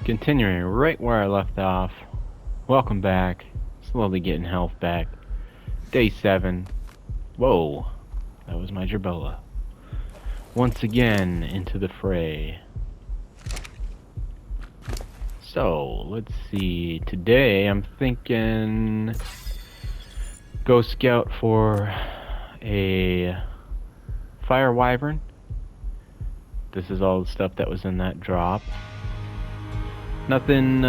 Continuing right where I left off. Welcome back. Slowly getting health back. Day 7. Whoa, that was my Jerboa. Once again into the fray. So, let's see. Today I'm thinking go scout for a fire wyvern. This is all the stuff that was in that drop. Nothing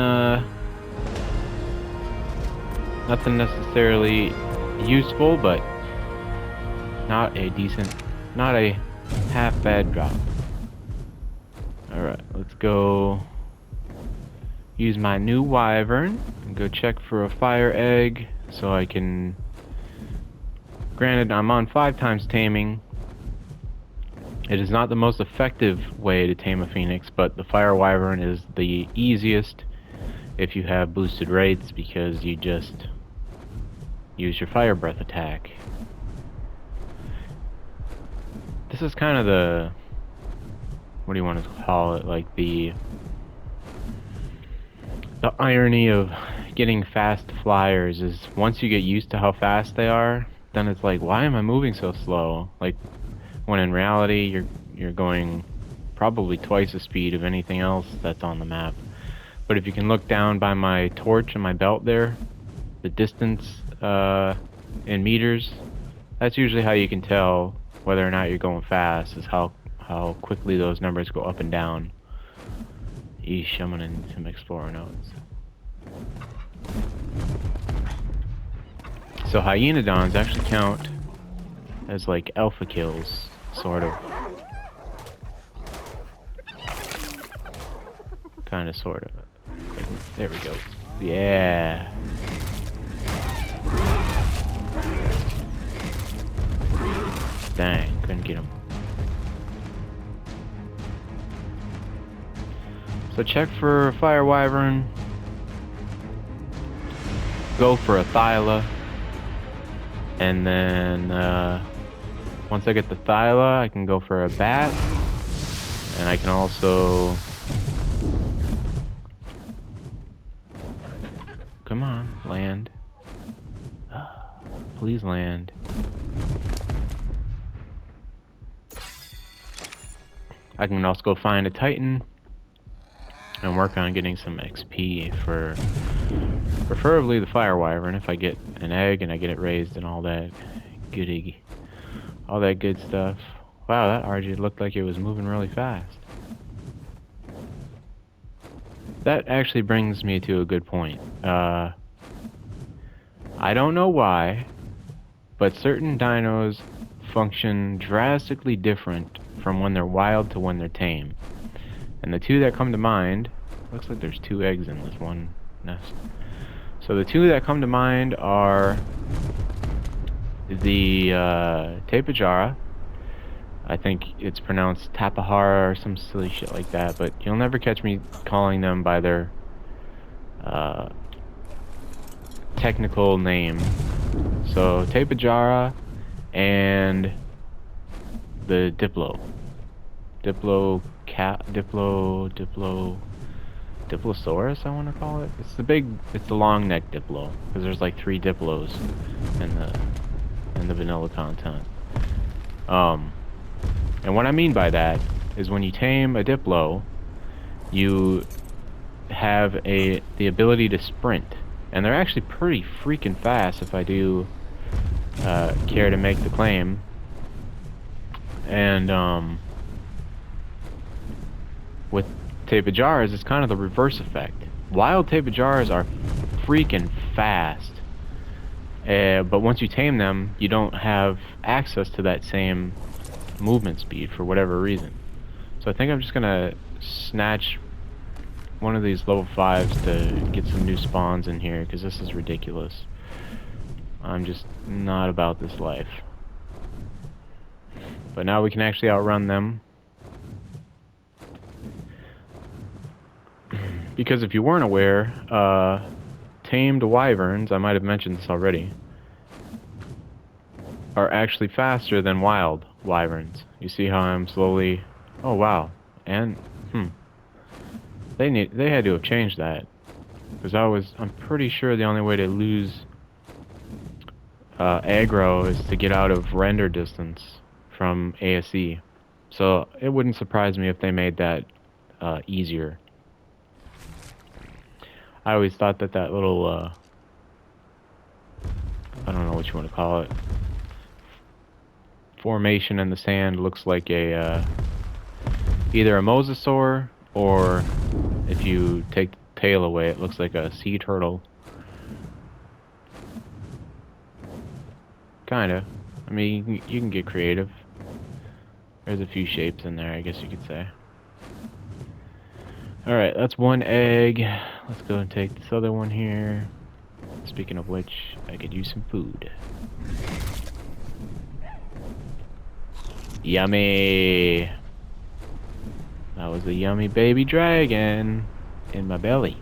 necessarily useful, but not a half bad drop. Alright, let's go use my new wyvern and go check for a fire egg so I can... Granted, I'm on 5 times taming. It is not the most effective way to tame a phoenix, but the fire wyvern is the easiest if you have boosted rates, because you just use your fire breath attack. This is kind of the... what do you want to call it? Like the irony of getting fast flyers is once you get used to how fast they are, then it's like, why am I moving so slow? Like, when in reality you're going probably twice the speed of anything else that's on the map. But if you can look down by my torch and my belt there, the distance in meters, that's usually how you can tell whether or not you're going fast, is how quickly those numbers go up and down. Eesh, I'm gonna need some explorer notes. So hyenodons actually count as like alpha kills, sort of. Kinda, sort of. There we go. Yeah. Dang, couldn't get him. So check for fire wyvern. Go for a thyla. And then once I get the thyla, I can go for a bat. And I can also... come on, land. Please land. I can also go find a titan and work on getting some XP for preferably the fire wyvern if I get an egg and I get it raised and all that goody, all that good stuff. Wow, that RG looked like it was moving really fast. That actually brings me to a good point. I don't know why, but certain dinos function drastically different from when they're wild to when they're tame. And the two that come to mind, looks like there's 2 eggs in this one nest. So the 2 that come to mind are the Tapejara. I think it's pronounced Tapahara or some silly shit like that, but you'll never catch me calling them by their technical name. So Tapejara and the Diplosaurus, I want to call it. It's the long neck Diplo, because there's like 3 Diplos in the vanilla content. And what I mean by that is when you tame a Diplo, you have the ability to sprint, and they're actually pretty freaking fast if I do care to make the claim. And with Tapejaras, it's kind of the reverse effect. Wild Tapejaras are freaking fast, but once you tame them, you don't have access to that same movement speed for whatever reason. So I think I'm just gonna snatch one of these level 5s to get some new spawns in here, because this is ridiculous. I'm just not about this life. But now we can actually outrun them. Because if you weren't aware, tamed wyverns, I might have mentioned this already, are actually faster than wild wyverns. You see how I'm slowly... oh wow. And, They had to have changed that. Because I'm pretty sure the only way to lose aggro is to get out of render distance from ASE. So it wouldn't surprise me if they made that easier. I always thought that that little, I don't know what you want to call it, formation in the sand looks like a, either a mosasaur, or if you take the tail away, it looks like a sea turtle. Kinda. I mean, you can get creative. There's a few shapes in there, I guess you could say. Alright, that's one egg. Let's go and take this other one here. Speaking of which, I could use some food. Yummy! That was a yummy baby dragon in my belly.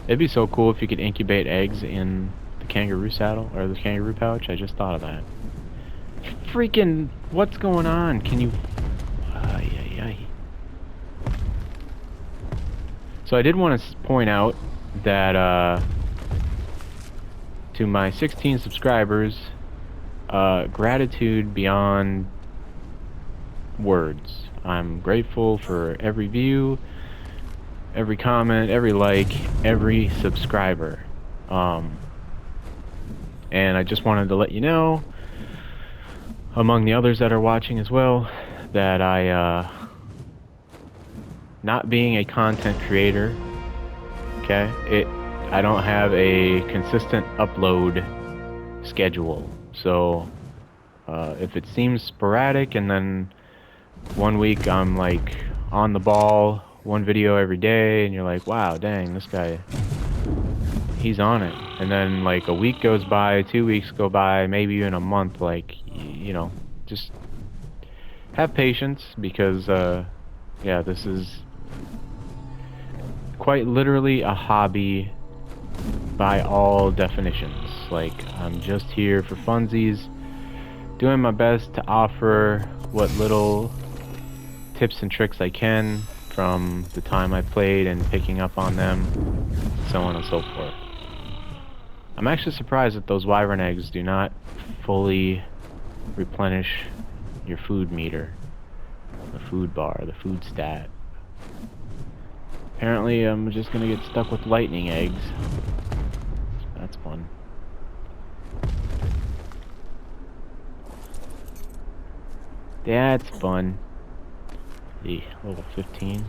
It'd be so cool if you could incubate eggs in the kangaroo saddle, or the kangaroo pouch. I just thought of that. Freaking, what's going on? Can you... Ay, ay, ay. So I did want to point out that, to my 16 subscribers, gratitude beyond words. I'm grateful for every view, every comment, every like, every subscriber. And I just wanted to let you know, among the others that are watching as well, that not being a content creator, okay, I don't have a consistent upload schedule. So if it seems sporadic and then one week I'm like on the ball, one video every day, and you're like, wow, dang, this guy, he's on it. And then like a week goes by, 2 weeks go by, maybe even a month, like, you know, just have patience, because yeah, this is quite literally a hobby by all definitions. Like, I'm just here for funsies, doing my best to offer what little tips and tricks I can from the time I played and picking up on them, so on and so forth. I'm actually surprised that those wyvern eggs do not fully replenish your food meter, the food bar, the food stat. Apparently I'm just gonna get stuck with lightning eggs. That's fun. That's fun. The level 15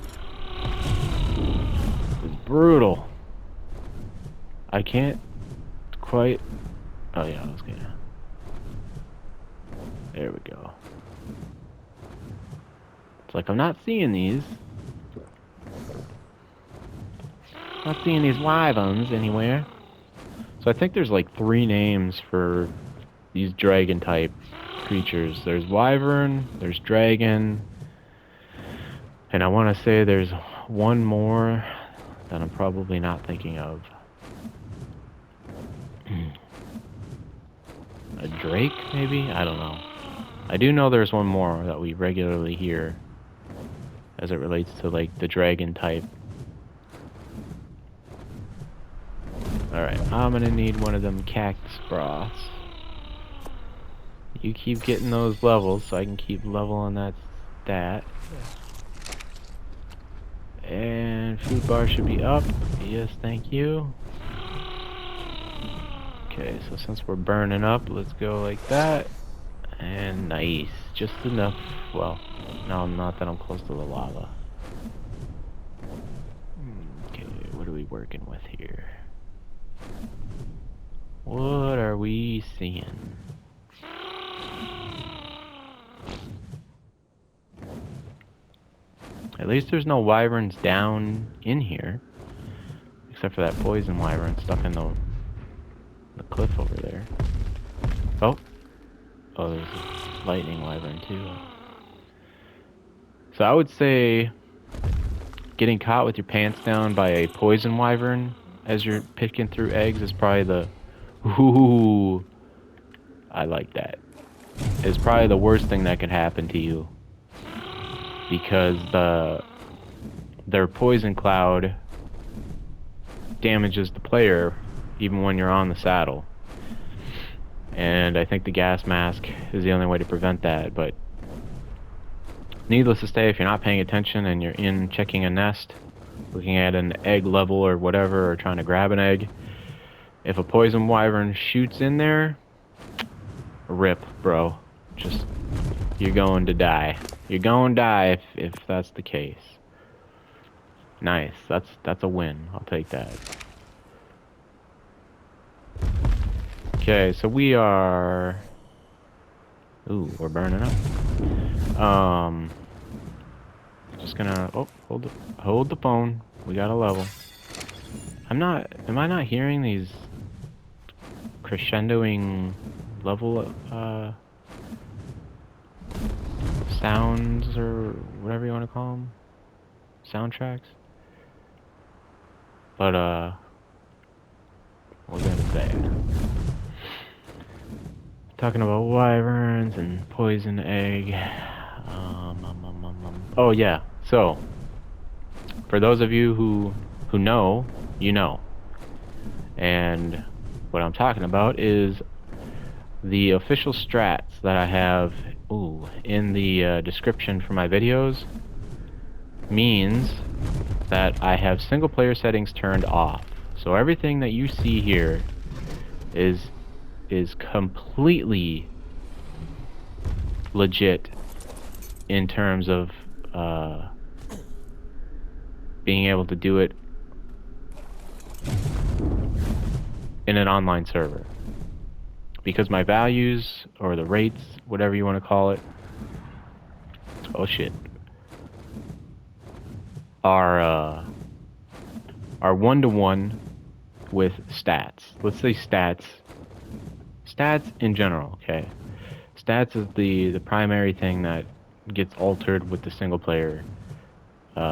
is brutal. I can't quite... Oh yeah, I was gonna... There we go. It's like I'm not seeing these. Not seeing these wyverns anywhere. So I think there's like 3 names for these dragon type creatures. There's wyvern, there's dragon, and I want to say there's one more that I'm probably not thinking of. A drake, maybe? I don't know. I do know there's one more that we regularly hear as it relates to like the dragon type. Alright, I'm gonna need one of them cactus broths. You keep getting those levels so I can keep leveling that stat. And food bar should be up. Yes, thank you. Okay, so since we're burning up, let's go like that. And nice. Just enough. Well, no, not that I'm close to the lava. Okay, what are we working with here? What are we seeing? At least there's no wyverns down in here. Except for that poison wyvern stuck in the cliff over there. Oh! Oh, there's a lightning wyvern too. So I would say getting caught with your pants down by a poison wyvern as you're picking through eggs is probably the... Ooh! I like that. It's probably the worst thing that could happen to you. because their poison cloud damages the player even when you're on the saddle. And I think the gas mask is the only way to prevent that, but needless to say, if you're not paying attention and you're in checking a nest, looking at an egg level or whatever, or trying to grab an egg, if a poison wyvern shoots in there, rip, bro. Just, you're going to die. You're going to die if that's the case. Nice, that's a win. I'll take that. Okay, so we are... Ooh, we're burning up. Just gonna... Oh, hold the phone. We got a level. Am I not hearing these crescendoing level, sounds, or whatever you want to call them? Soundtracks? But, what was I gonna say? Talking about wyverns and poison egg. Oh yeah, so for those of you who know, you know. And what I'm talking about is the official strats that I have in the description for my videos means that I have single player settings turned off. So everything that you see here is completely legit in terms of being able to do it in an online server. Because my values, or the rates, whatever you want to call it, oh shit, are 1-to-1 with stats. Let's say stats in general, okay? Stats is the primary thing that gets altered with the single player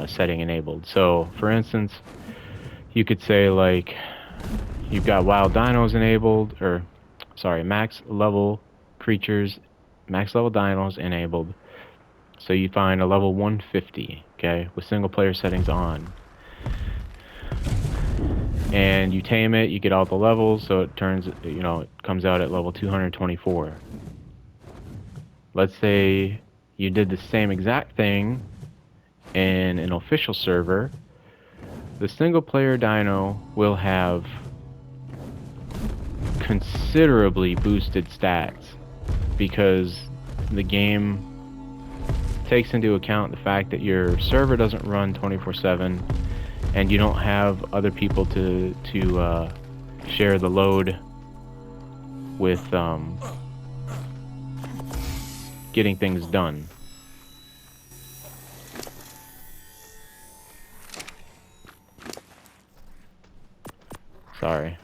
setting enabled. So, for instance, you could say, like, you've got wild dinos enabled, or sorry, max level creatures, max level dinos enabled. So you find a level 150, okay, with single player settings on. And you tame it, you get all the levels, so it turns, it comes out at level 224. Let's say you did the same exact thing in an official server. The single player dino will have considerably boosted stats because the game takes into account the fact that your server doesn't run 24/7 and you don't have other people to share the load with getting things done. Sorry,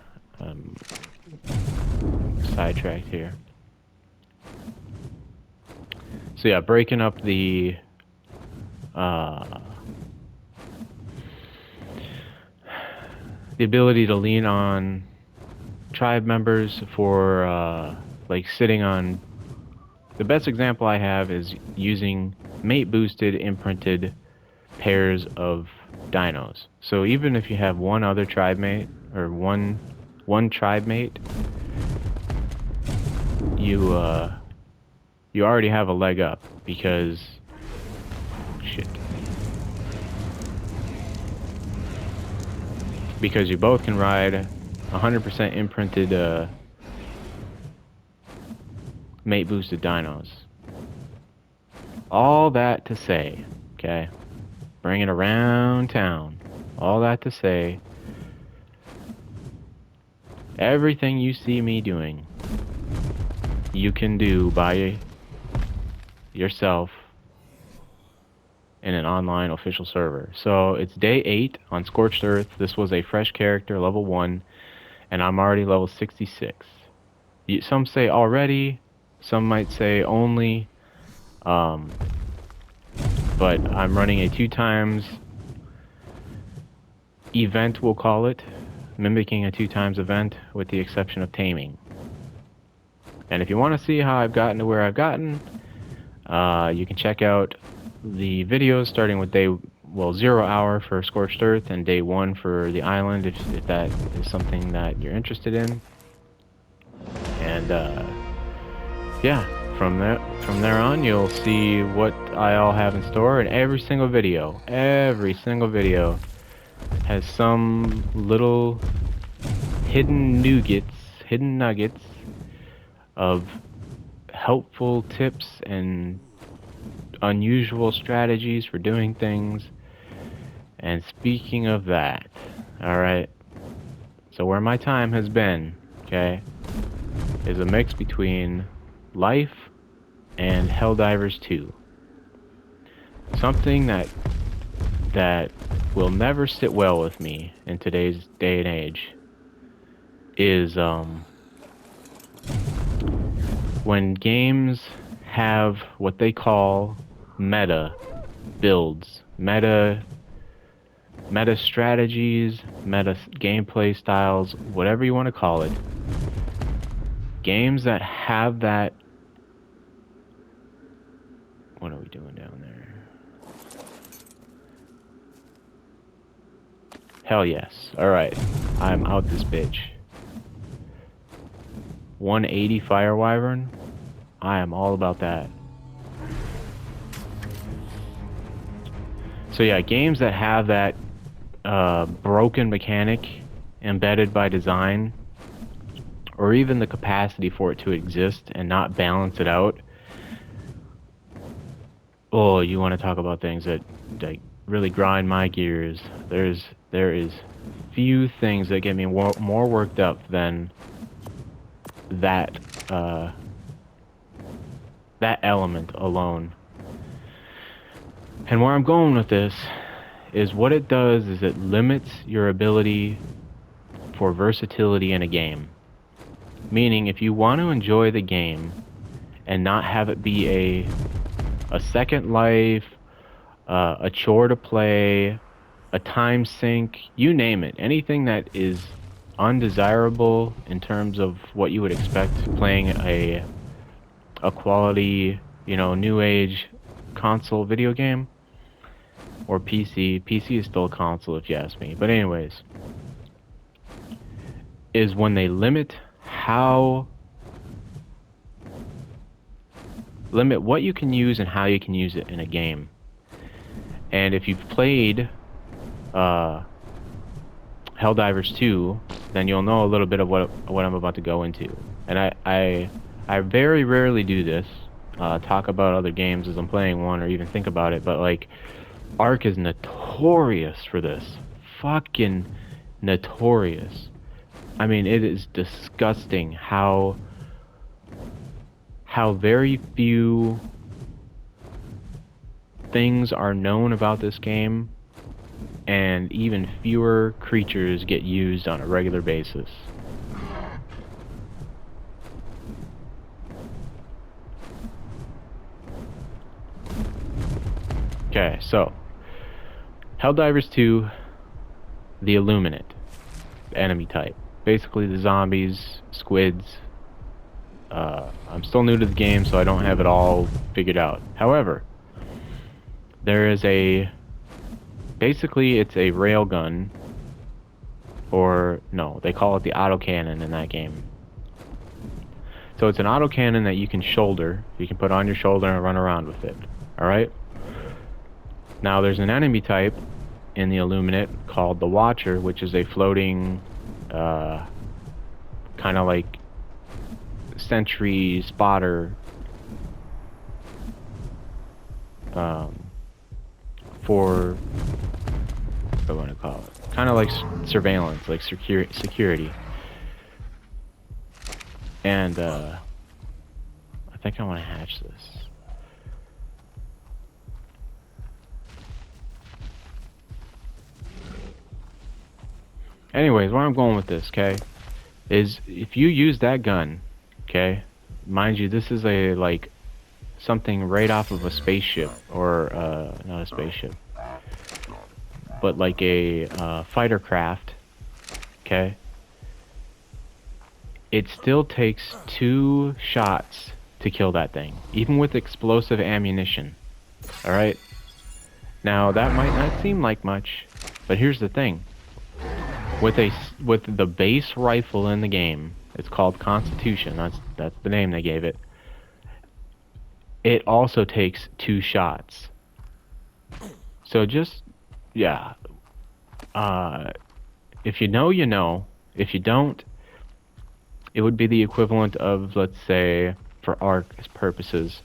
sidetracked here. So yeah, breaking up the ability to lean on tribe members for like sitting on. The best example I have is using mate boosted imprinted pairs of dinos. So even if you have one other tribe mate or one tribe mate, you already have a leg up because because you both can ride 100% imprinted mate boosted dinos. All that to say, okay, bring it around town. All that to say, everything you see me doing, you can do by yourself in an online official server. So it's day 8 on Scorched Earth. This was a fresh character, level 1, and I'm already level 66. Some say already, some might say only, but I'm running a 2x event, we'll call it, mimicking a 2x event with the exception of taming. And if you want to see how I've gotten to where I've gotten, you can check out the videos starting with day, well, 0 hour for Scorched Earth and day 1 for the island, if that is something that you're interested in. And yeah, from there on, you'll see what I all have in store, and every single video has some little hidden nuggets of helpful tips and unusual strategies for doing things. And speaking of that, alright, so where my time has been, okay, is a mix between Life and Helldivers 2. Something that will never sit well with me in today's day and age is when games have what they call meta builds, meta strategies, meta gameplay styles, whatever you want to call it. Games that have that. What are we doing down there? Hell yes. Alright. I'm out this bitch. 180 Fire Wyvern. I am all about that. So yeah, games that have that broken mechanic embedded by design, or even the capacity for it to exist and not balance it out. Oh, you want to talk about things that like really grind my gears. There is few things that get me more worked up than that that element alone. And where I'm going with this is what it does is it limits your ability for versatility in a game. Meaning, if you want to enjoy the game and not have it be a second life, a chore to play, a time sink, you name it, anything that is undesirable in terms of what you would expect playing a quality, you know, new age console video game, or PC. PC is still a console if you ask me. But anyways, is when they limit what you can use and how you can use it in a game. And if you've played Helldivers 2, then you'll know a little bit of what I'm about to go into. And I very rarely do this, talk about other games as I'm playing one or even think about it, but like Ark is notorious for this. Fucking notorious. I mean, it is disgusting how very few things are known about this game, and even fewer creatures get used on a regular basis. Okay, so Helldivers 2, the Illuminate enemy type. Basically the zombies, squids. I'm still new to the game, so I don't have it all figured out. However, there is basically it's a railgun, or no, they call it the autocannon in that game. So it's an autocannon that you can put on your shoulder and run around with it. Alright? Now there's an enemy type in the Illuminate called the Watcher, which is a floating, kind of like sentry spotter, for what do I want to call it? Kind of like surveillance, like security. And I think I want to hatch this. Anyways, where I'm going with this, okay, is if you use that gun, okay, mind you, this is a like something right off of a spaceship, or not a spaceship, but like a fighter craft, okay. It still takes 2 shots to kill that thing, even with explosive ammunition. Alright? Now, that might not seem like much, but here's the thing. With the base rifle in the game, it's called Constitution. That's the name they gave it. It also takes 2 shots. So just, yeah. If you know, you know. If you don't, it would be the equivalent of, let's say, for Ark's purposes.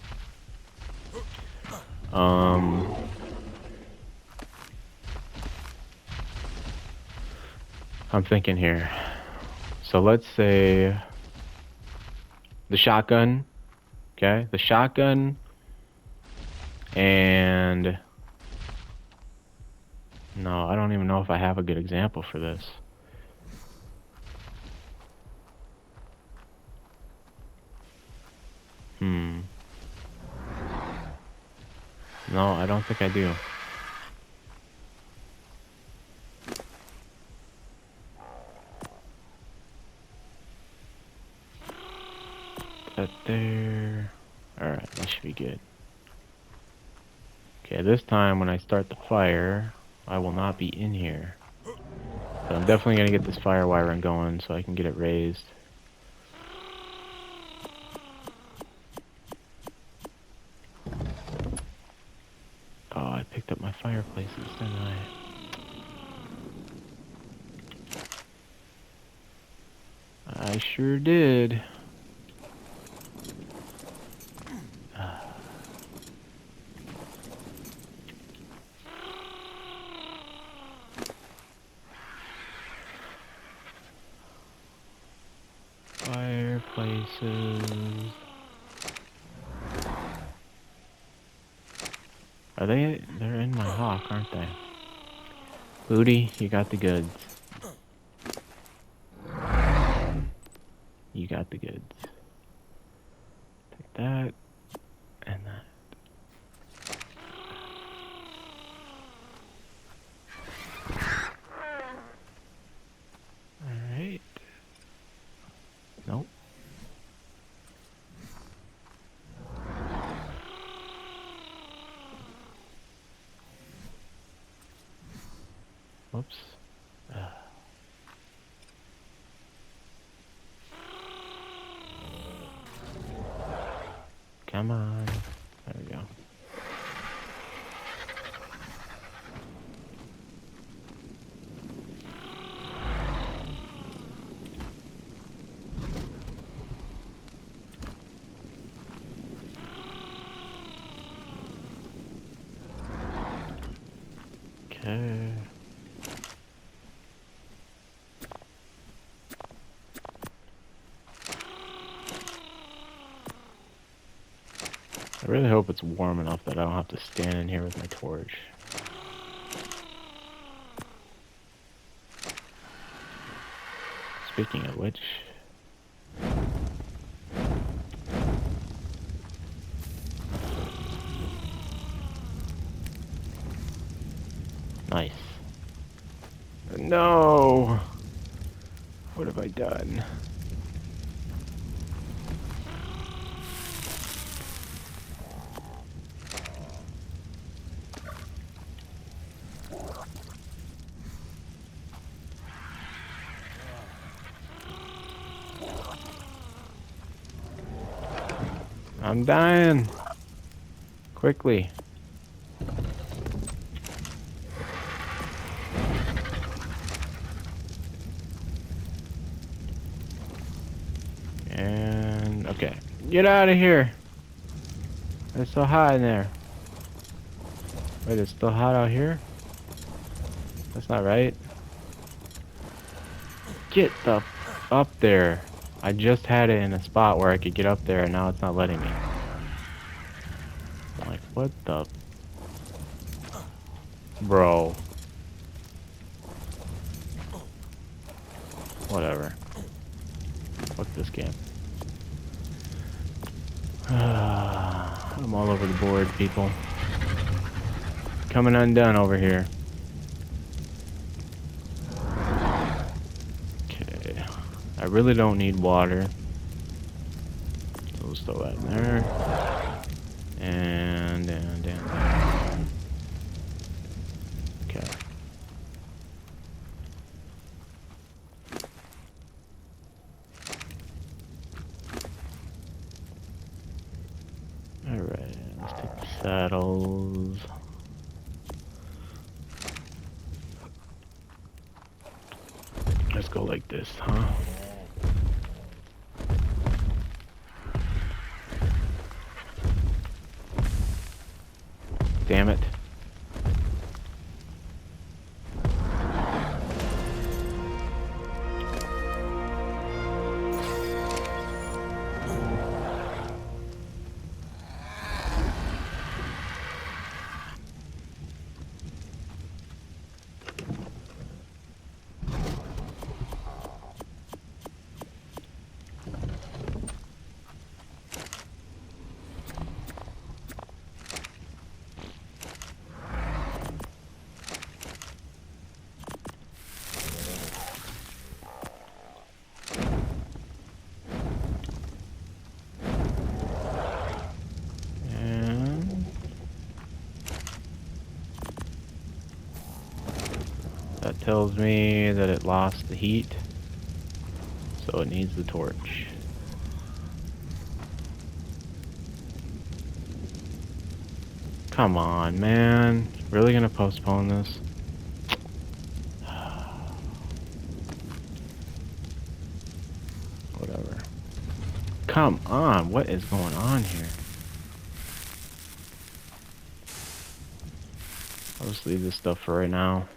I'm thinking here. So let's say the shotgun. Okay, the shotgun and no, I don't even know if I have a good example for this. No, I don't think I do. That there. Alright, that should be good. Okay, this time when I start the fire, I will not be in here. So I'm definitely gonna get this fire wiring going so I can get it raised. Oh, I picked up my fireplaces, didn't I? I sure did. Fireplaces. Are they? They're in my hawk, aren't they? Booty, you got the goods. You got the goods. Take that and that. Alright. Nope. Whoops. Come on. There we go. Okay. I really hope it's warm enough that I don't have to stand in here with my torch. Speaking of which... Nice. No! What have I done? I'm dying. Quickly. And okay, get out of here. It's so hot in there. Wait, it's still hot out here? That's not right. Get the f up there. I just had it in a spot where I could get up there and now it's not letting me. I'm like, what the? Bro. Whatever. Fuck this game. I'm all over the board, people. Coming undone over here. Okay. I really don't need water. So we'll throw that in there. And. Saddles. Let's go like this, huh? Damn it. That tells me that it lost the heat, so it needs the torch. Come on, man. Really gonna postpone this? Whatever. Come on, what is going on here? I'll just leave this stuff for right now.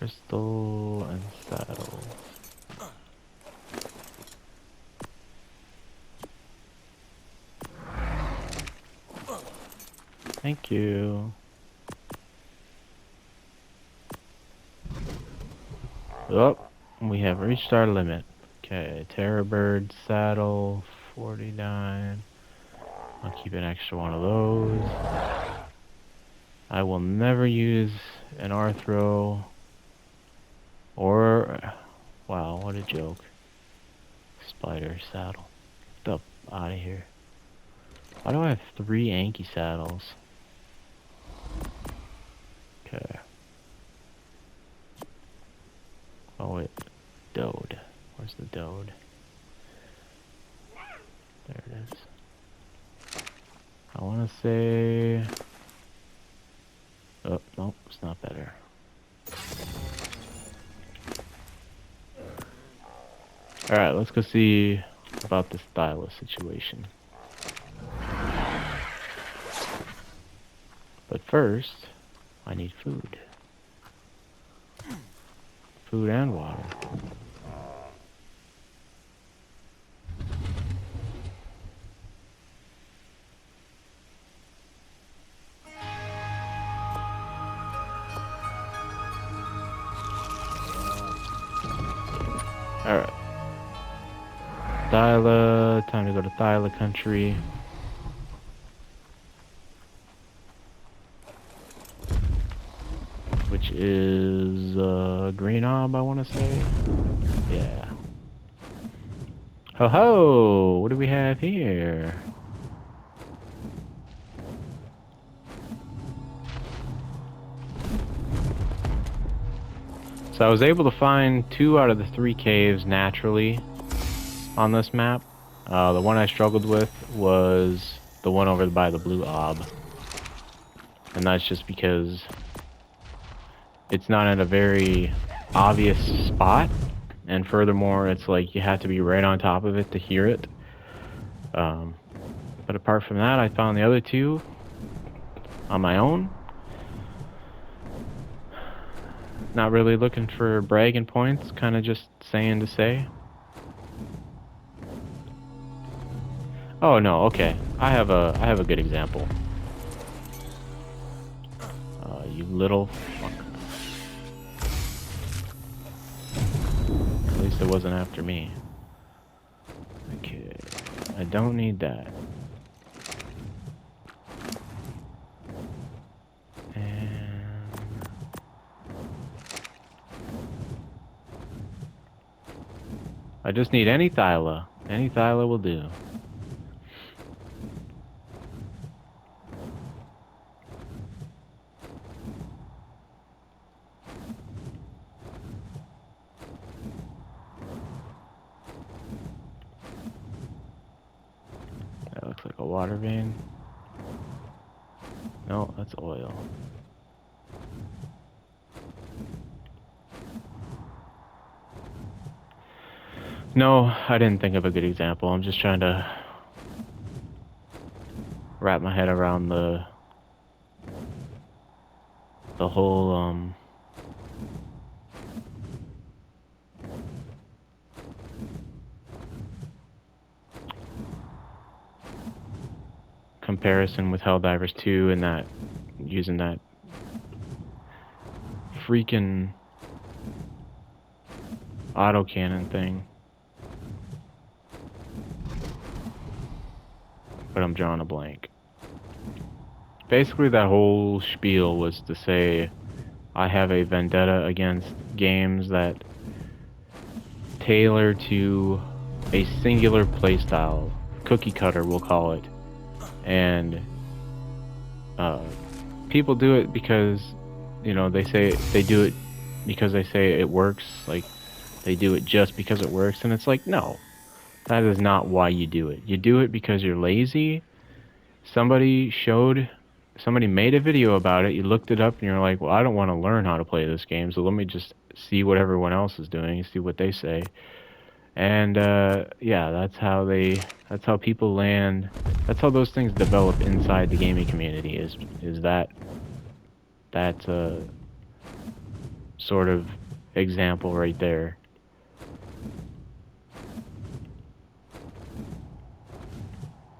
Crystal and saddles. Thank you. Oh, we have reached our limit. Okay, Terror Bird saddle, 49. I'll keep an extra one of those. I will never use an Arthro or, wow, what a joke. Spider saddle. Get the out of here. Why do I have 3 Anki saddles? Okay. Oh wait, Dode. Where's the Dode? There it is. I want to say... Oh, nope, it's not better. Alright, let's go see about this stylus situation. But first, I need food. Food and water. Alright. Thyla, time to go to Thyla country. Which is Green Ob, I want to say. Yeah. Ho ho! What do we have here? So I was able to find 2 out of the 3 caves naturally on this map. The one I struggled with was the one over by the Blue Ob. And that's just because it's not in a very obvious spot. And furthermore, it's like you have to be right on top of it to hear it. But apart from that, I found the other 2 on my own. Not really looking for bragging points, kind of just saying to say. Oh no, okay. I have a good example. You little fuck. At least it wasn't after me. Okay. I don't need that. And I just need any Thyla. Any Thyla will do. That looks like a water vein. No, that's oil. No, I didn't think of a good example. I'm just trying to wrap my head around the whole comparison with Helldivers 2 and that using that freaking autocannon thing. But I'm drawing a blank. Basically, that whole spiel was to say I have a vendetta against games that tailor to a singular playstyle, cookie cutter, we'll call it, and people do it because, you know, they say they do it because they say it works. Like they do it just because it works, and it's like, no, that is not why you do it. You do it because you're lazy. Somebody made a video about it, you looked it up, and you're like, well, I don't want to learn how to play this game, so let me just see what everyone else is doing, see what they say. And yeah, that's how people land, that's how those things develop inside the gaming community, is that sort of example right there.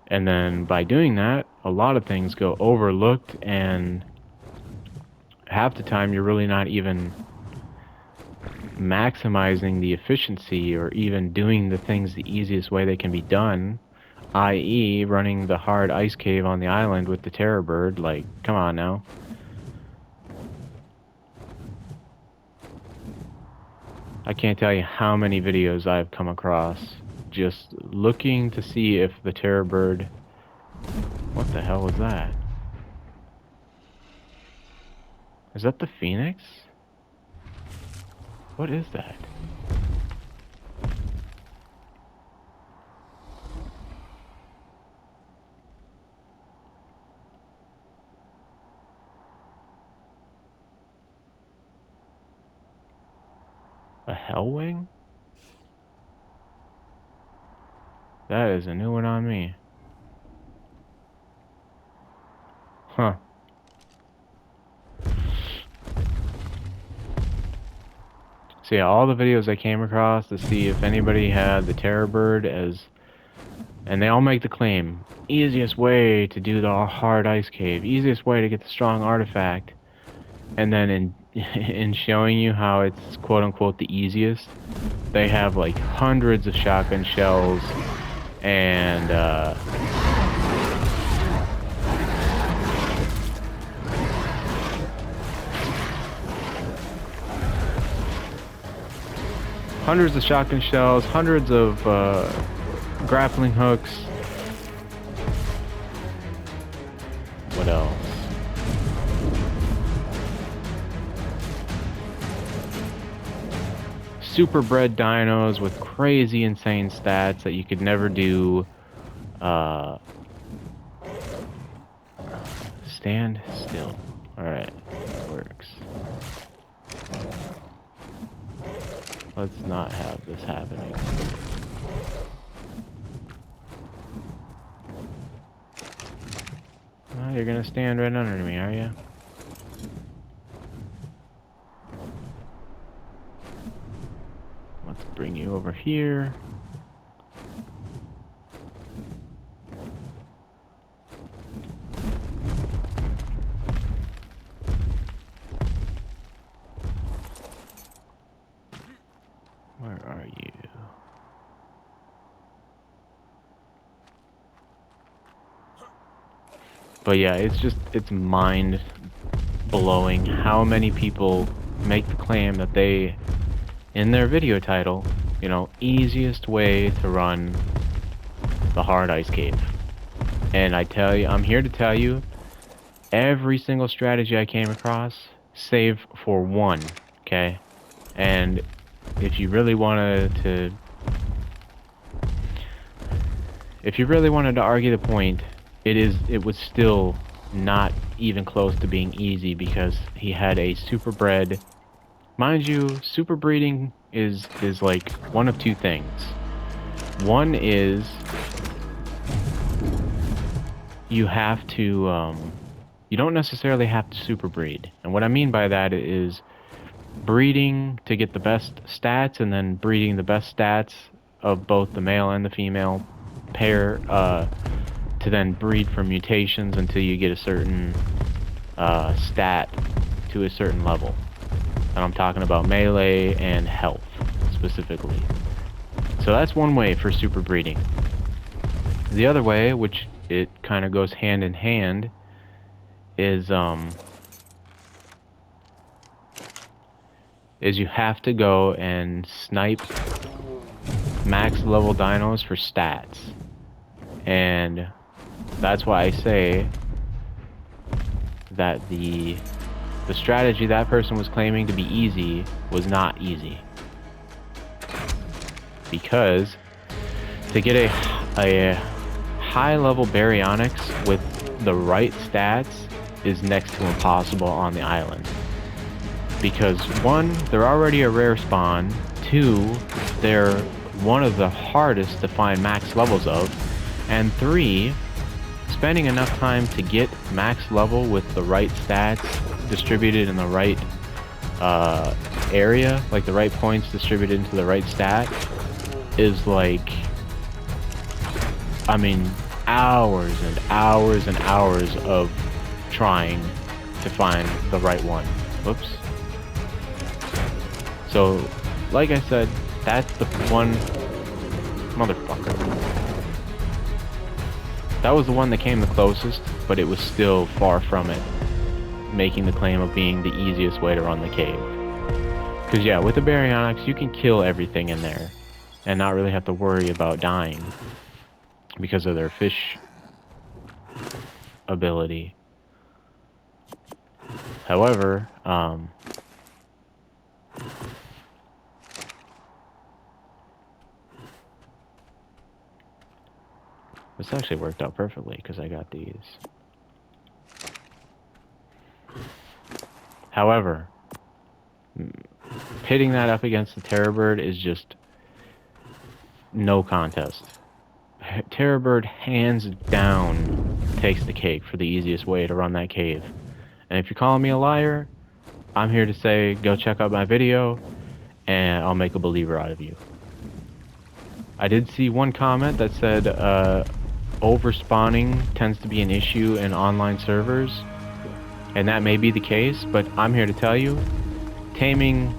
And then by doing that, a lot of things go overlooked, and half the time you're really not even maximizing the efficiency or even doing the things the easiest way they can be done, i.e. running the hard ice cave on the island with the terror bird. Like, come on now. I can't tell you how many videos I've come across just looking to see if the terror bird... What the hell was that? Is that the phoenix? What is that? A hellwing? That is a new one on me. Huh. So yeah, all the videos I came across to see if anybody had the terror bird as... And they all make the claim, easiest way to do the hard ice cave, easiest way to get the strong artifact. And then in in showing you how it's quote unquote the easiest, they have like hundreds of shotgun shells and hundreds of shotgun shells, hundreds of grappling hooks. What else? Super bred dinos with crazy insane stats that you could never do. Stand still. Alright, that works. Let's not have this happening. Oh, you're gonna stand right under me, are you? Let's bring you over here. But yeah, it's mind blowing how many people make the claim that they, in their video title, you know, easiest way to run the hard ice cave. And I tell you, I'm here to tell you, every single strategy I came across, save for one, okay? And if you really wanted to, argue the point, it was still not even close to being easy because he had a super bred. Mind you, super breeding is like one of two things. One is you have to you don't necessarily have to super breed. And what I mean by that is breeding to get the best stats and then breeding the best stats of both the male and the female pair to then breed for mutations until you get a certain stat to a certain level. And I'm talking about melee and health specifically. So that's one way for super breeding. The other way, which it kind of goes hand in hand, is you have to go and snipe max level dinos for stats. And that's why I say that the strategy that person was claiming to be easy was not easy. Because to get a high level baryonyx with the right stats is next to impossible on the island. Because one, they're already a rare spawn. Two, they're one of the hardest to find max levels of. And three, spending enough time to get max level with the right stats distributed in the right area, like the right points distributed into the right stat, is like, I mean, hours and hours and hours of trying to find the right one. Whoops. So, like I said, that's the one... Motherfucker. That was the one that came the closest, but it was still far from it, making the claim of being the easiest way to run the cave. Because yeah, with the baryonyx, you can kill everything in there, and not really have to worry about dying, because of their fish ability. However, this actually worked out perfectly because I got these. However, pitting that up against the Terror Bird is just no contest. Terror Bird hands down takes the cake for the easiest way to run that cave. And if you're calling me a liar, I'm here to say go check out my video and I'll make a believer out of you. I did see one comment that said overspawning tends to be an issue in online servers, and that may be the case, but I'm here to tell you, taming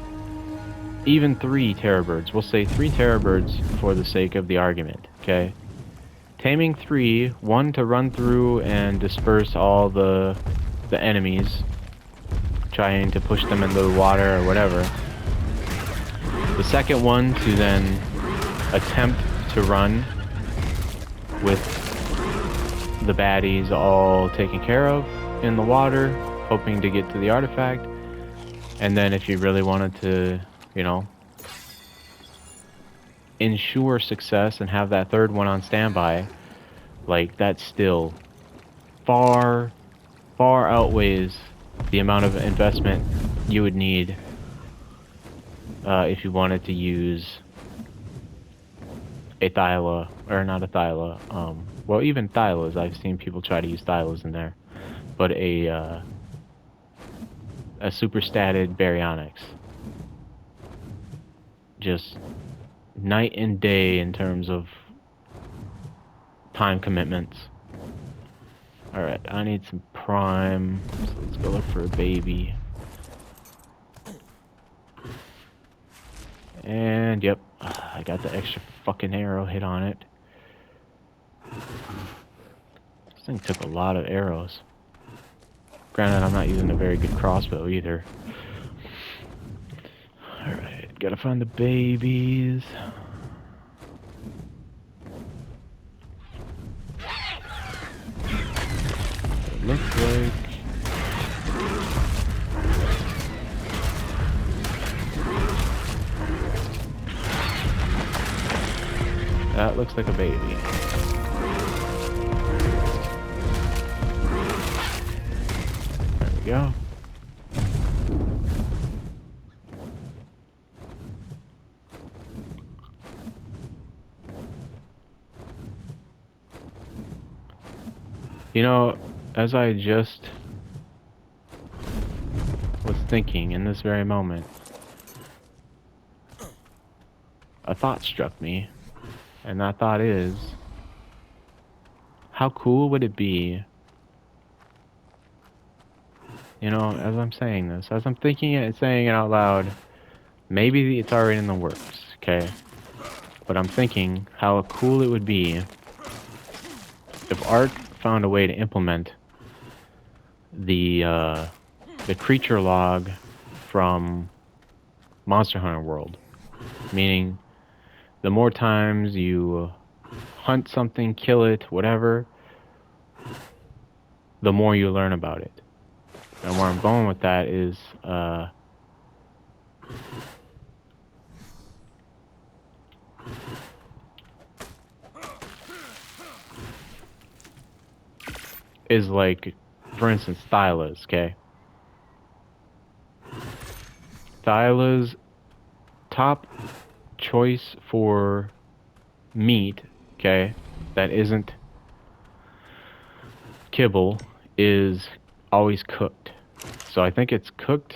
even 3 terror birds, we'll say 3 terror birds for the sake of the argument, okay? Taming 3, one to run through and disperse all the enemies, trying to push them into the water or whatever. The second one to then attempt to run with the baddies all taken care of in the water, hoping to get to the artifact. And then if you really wanted to, you know, ensure success and have that third one on standby, like, that still far outweighs the amount of investment you would need if you wanted to use a Thyla, or not a Thyla, well, even Thylas, I've seen people try to use Thylas in there, but a super statted baryonyx. Just night and day in terms of time commitments. Alright, I need some prime, so let's go look for a baby. And yep, I got the extra fucking arrow hit on it. This thing took a lot of arrows. Granted, I'm not using a very good crossbow either. Alright, gotta find the babies. It looks like... that looks like a baby. There we go. You know, as I just was thinking in this very moment, a thought struck me, and that thought is, how cool would it be, you know, as I'm saying this, as I'm thinking it and saying it out loud, maybe it's already in the works, okay? But I'm thinking how cool it would be if Ark found a way to implement the creature log from Monster Hunter World. Meaning, the more times you hunt something, kill it, whatever, the more you learn about it. And where I'm going with that is like, for instance, Thyla's, okay? Thyla's top choice for meat, okay, that isn't kibble, is always cooked. So I think it's cooked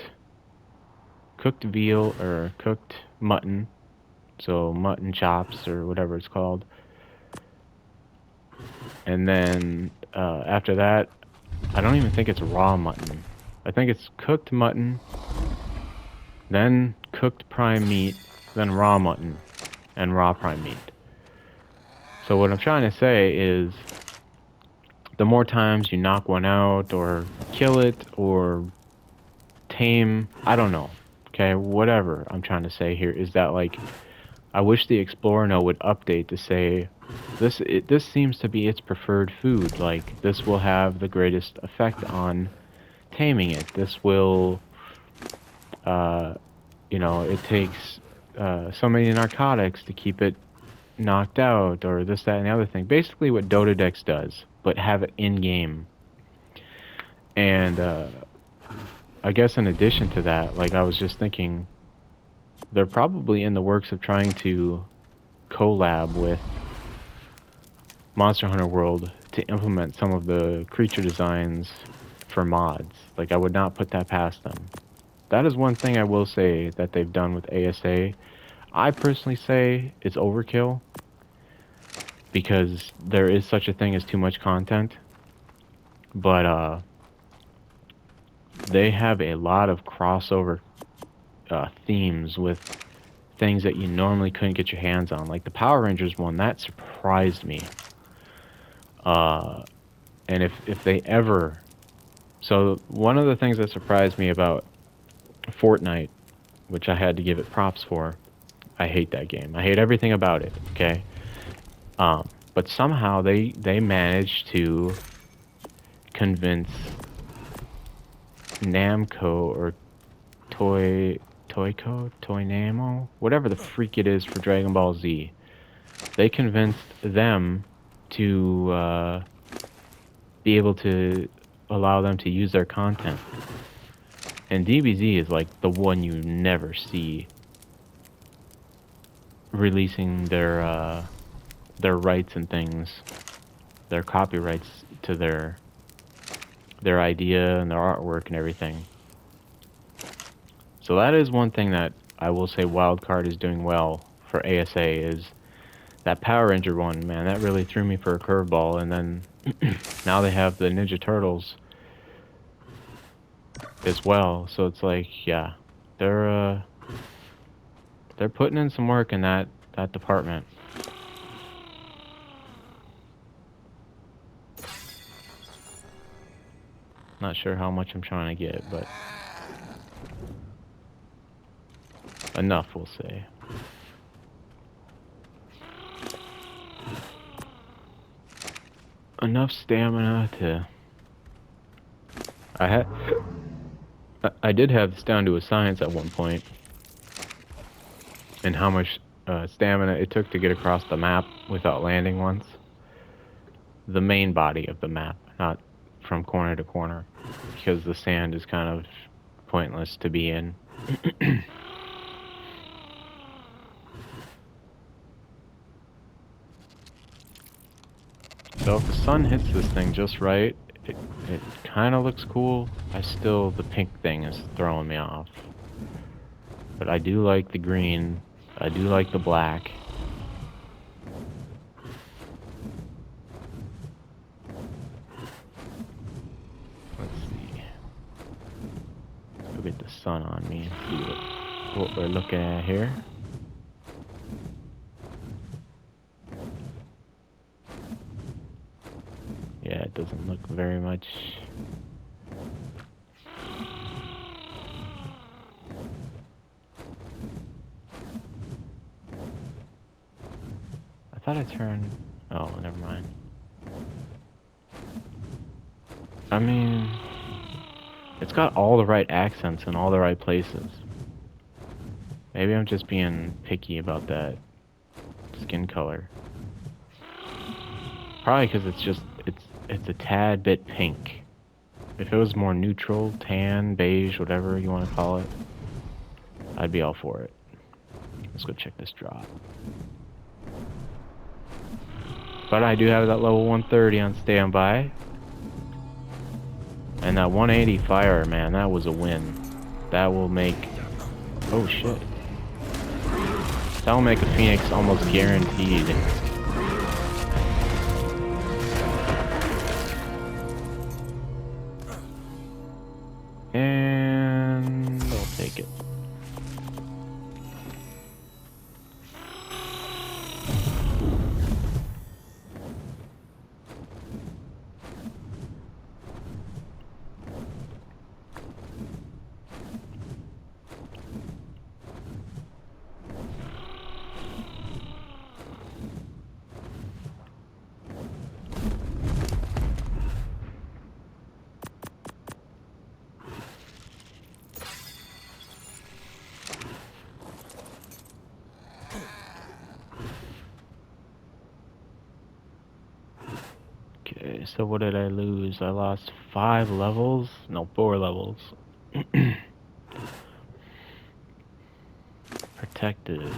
veal or cooked mutton, so mutton chops or whatever it's called. And then after that, I don't even think it's raw mutton. I think it's cooked mutton, then cooked prime meat, then raw mutton, and raw prime meat. So what I'm trying to say is, the more times you knock one out, or kill it, or tame, I don't know, okay, whatever I'm trying to say here is that, like, I wish the Explorer note would update to say, this seems to be its preferred food, like, this will have the greatest effect on taming it, this will, you know, it takes so many narcotics to keep it knocked out, or this, that, and the other thing. Basically what Dota Dex does, but have it in-game. And I guess in addition to that, like, I was just thinking, they're probably in the works of trying to collab with Monster Hunter World to implement some of the creature designs for mods. Like, I would not put that past them. That is one thing I will say that they've done with ASA. I personally say it's overkill, because there is such a thing as too much content. But they have a lot of crossover themes with things that you normally couldn't get your hands on. Like the Power Rangers one, that surprised me. And if they ever... So one of the things that surprised me about Fortnite, which I had to give it props for, I hate that game. I hate everything about it, okay? But somehow they managed to convince Namco or Toy Namo, whatever the freak it is for Dragon Ball Z. They convinced them to be able to allow them to use their content. And DBZ is like the one you never see releasing their rights and things, their copyrights to their idea and their artwork and everything. So that is one thing that I will say Wildcard is doing well for ASA, is that Power Ranger one, man, that really threw me for a curveball. And then now they have the Ninja Turtles as well, so it's like, yeah, they're putting in some work in that department. Not sure how much I'm trying to get, but enough, we'll say. Enough stamina to... I did have this down to a science at one point, and how much stamina it took to get across the map without landing once. The main body of the map, not from corner to corner, because the sand is kind of pointless to be in. So if the sun hits this thing just right, it kind of looks cool. The pink thing is throwing me off. But I do like the green. I do like the black. Let's see. Let's go get the sun on me and see what we're looking at here. Yeah, it doesn't look very much. I thought I turned... Oh, never mind. I mean, it's got all the right accents in all the right places. Maybe I'm just being picky about that skin color. Probably because it's a tad bit pink. If it was more neutral, tan, beige, whatever you want to call it, I'd be all for it. Let's go check this drop. But I do have that level 130 on standby. And that 180 fire, man, that was a win. That will make... Oh shit. That will make a Phoenix almost guaranteed. And I'll take it. Okay, so what did I lose? I lost 5 levels? No, 4 levels. Protective.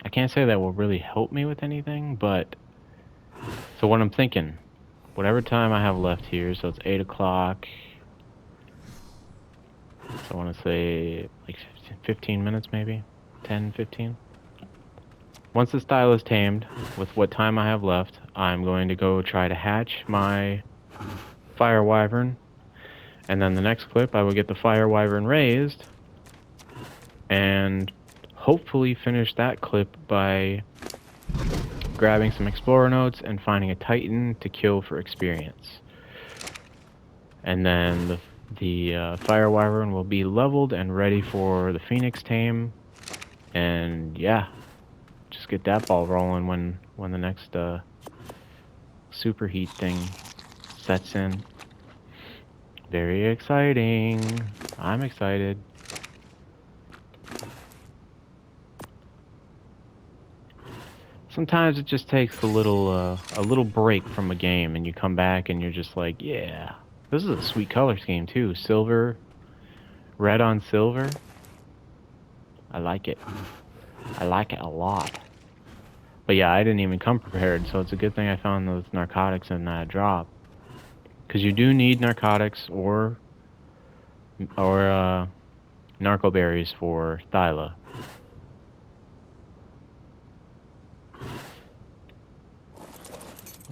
I can't say that will really help me with anything, but... So what I'm thinking, whatever time I have left here, so it's 8 o'clock... So I want to say like 15 minutes maybe? 10, 15? Once the style is tamed, with what time I have left, I'm going to go try to hatch my fire wyvern. And then the next clip, I will get the fire wyvern raised. And hopefully finish that clip by grabbing some explorer notes and finding a titan to kill for experience. And then the fire wyvern will be leveled and ready for the phoenix tame, and yeah, just get that ball rolling when the next superheat thing sets in. Very exciting. I'm excited. Sometimes it just takes a little break from a game, and you come back and you're just like, yeah. This is a sweet color scheme too. Silver, red on silver. I like it. I like it a lot. But yeah, I didn't even come prepared, so it's a good thing I found those narcotics in that drop. Because you do need narcotics or narco berries for Thyla.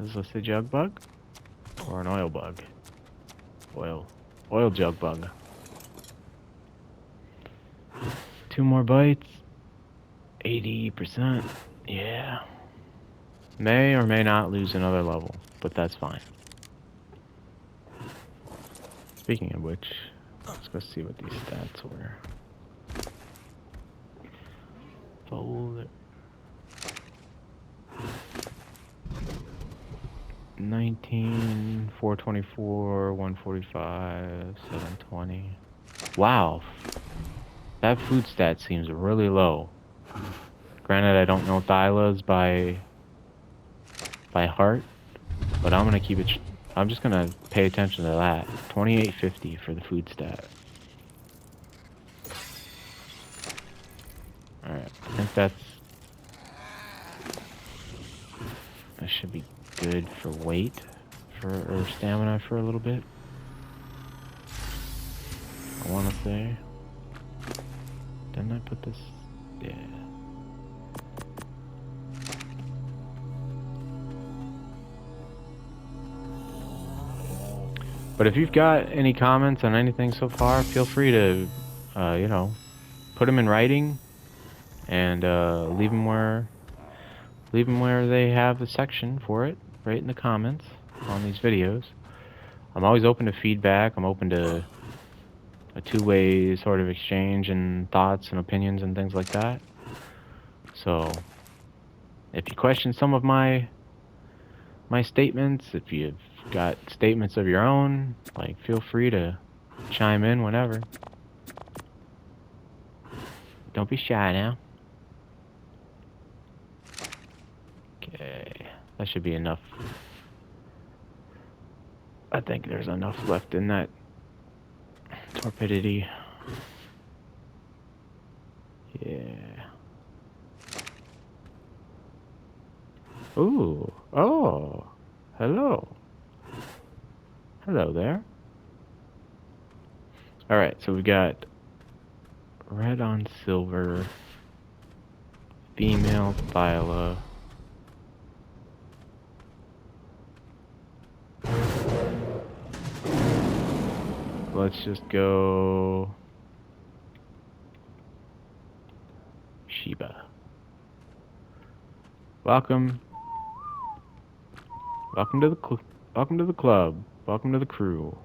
Is this a jug bug? Or an oil bug? Oil jug bug. 2 more bites. 80%. Yeah. May or may not lose another level, but that's fine. Speaking of which, let's go see what these stats were. Fold. 19, 424, 145, 720. Wow. That food stat seems really low. Granted, I don't know Thyla's by heart, but I'm gonna keep it. I'm just gonna pay attention to that. 2850 for the food stat. All right, I think that should be good for weight or stamina for a little bit. I want to say. Didn't I put this? Yeah. But if you've got any comments on anything so far, feel free to, you know, put them in writing and leave them where they have the section for it, right in the comments on these videos. I'm always open to feedback. I'm open to a two-way sort of exchange and thoughts and opinions and things like that. So if you question some of my statements, if you've got statements of your own, like, feel free to chime in whenever. Don't be shy now. Okay, that should be enough. I think there's enough left in that torpidity. Yeah. Ooh. Oh. Hello. Hello there. Alright, so we got red on silver, female Thyla. Let's just go Sheba. Welcome to the club. Welcome to the crew.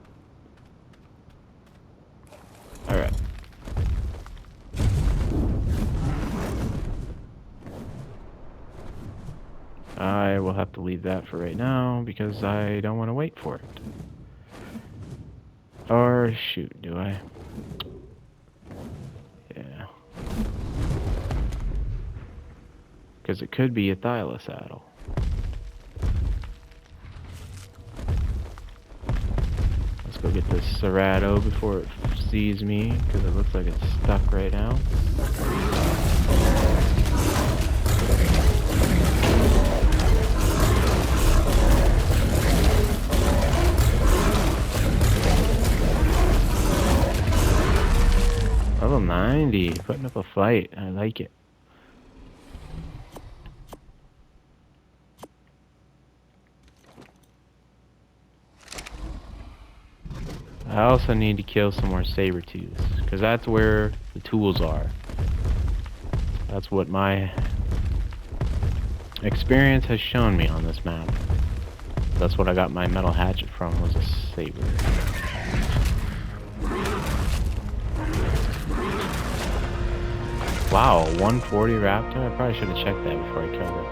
All right. I will have to leave that for right now because I don't want to wait for it. Or shoot, do I? Yeah. Because it could be a Thyla saddle. Let's go get this Serato before it sees me, because it looks like it's stuck right now. Level 90, putting up a fight. I like it. I also need to kill some more saber-tooths, because that's where the tools are. That's what my experience has shown me on this map. That's what I got my metal hatchet from, was a saber. Wow, 140 raptor? I probably should have checked that before I killed it.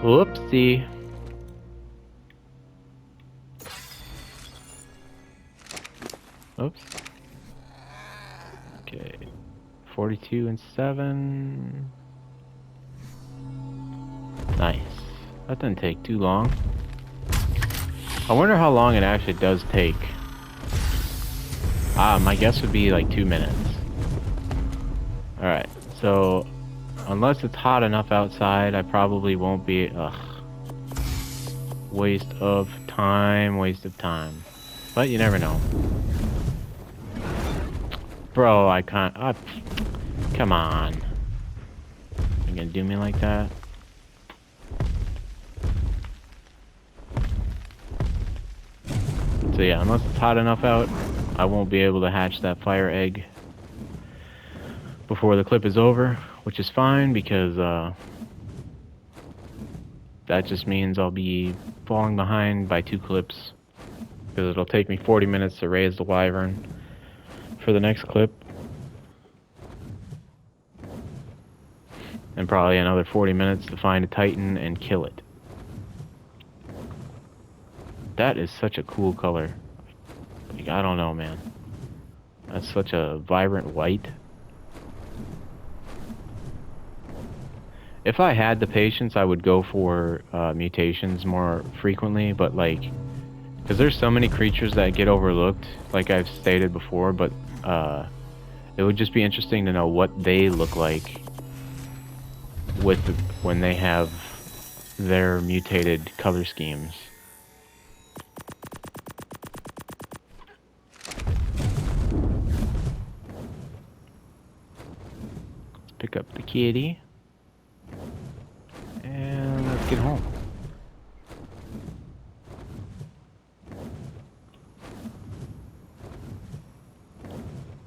Whoopsie. Oops. Okay. 42 and 7. Nice. That didn't take too long. I wonder how long it actually does take. My guess would be like 2 minutes. Alright, so unless it's hot enough outside, I probably won't be... Waste of time. But you never know. Bro, I can't... come on. You gonna do me like that? So yeah, unless it's hot enough out, I won't be able to hatch that fire egg. before the clip is over, which is fine because that just means I'll be falling behind by 2 clips, because it'll take me 40 minutes to raise the wyvern for the next clip, and probably another 40 minutes to find a titan and kill it. That is such a cool color. Like, I don't know, man. That's such a vibrant white. If I had the patience, I would go for mutations more frequently, but like, because there's so many creatures that get overlooked, like I've stated before, but it would just be interesting to know what they look like when they have their mutated color schemes. Let's pick up the kitty. And let's get home.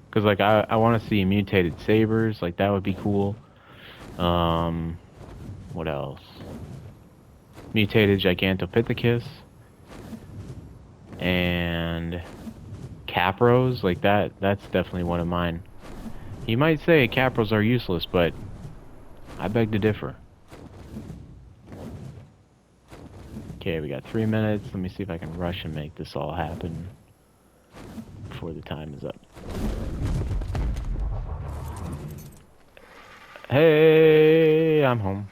Because, like, I want to see mutated sabers. Like, that would be cool. What else? Mutated Gigantopithecus. And Capros. Like, that's definitely one of mine. You might say Capros are useless, but I beg to differ. Okay, we got 3 minutes. Let me see if I can rush and make this all happen before the time is up. Hey, I'm home.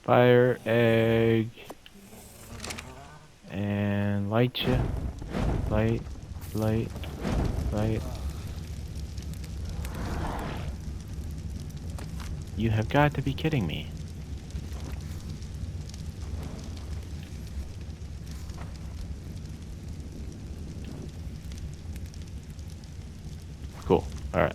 Fire, egg, and light ya. Light. You have got to be kidding me. Cool. Alright.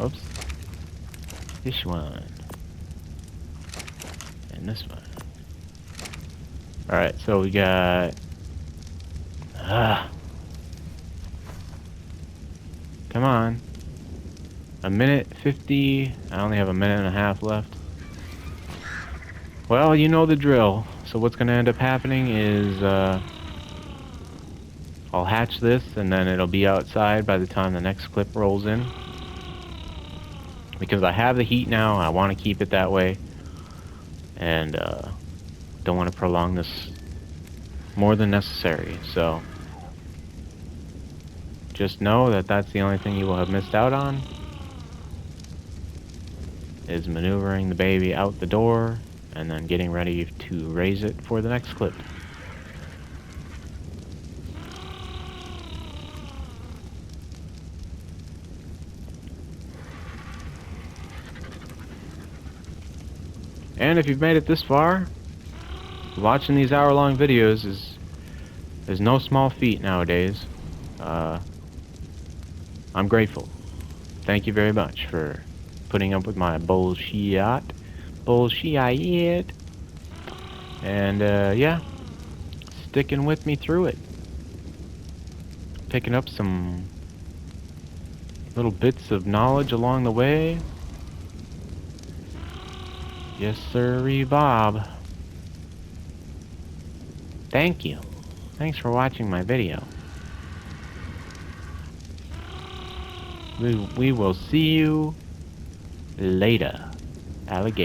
Oops. This one. And this one. Alright, so we got... Come on. 1:50. I only have 1.5 minutes left. Well, you know the drill. So what's going to end up happening is... I'll hatch this, and then it'll be outside by the time the next clip rolls in. Because I have the heat now, I want to keep it that way. And don't want to prolong this more than necessary. So just know that that's the only thing you will have missed out on, is maneuvering the baby out the door and then getting ready to raise it for the next clip. And if you've made it this far, watching these hour-long videos is no small feat nowadays. I'm grateful. Thank you very much for putting up with my bullshit. And yeah, sticking with me through it. Picking up some little bits of knowledge along the way. Yes, sirree, Bob. Thank you. Thanks for watching my video. We will see you later, alligator.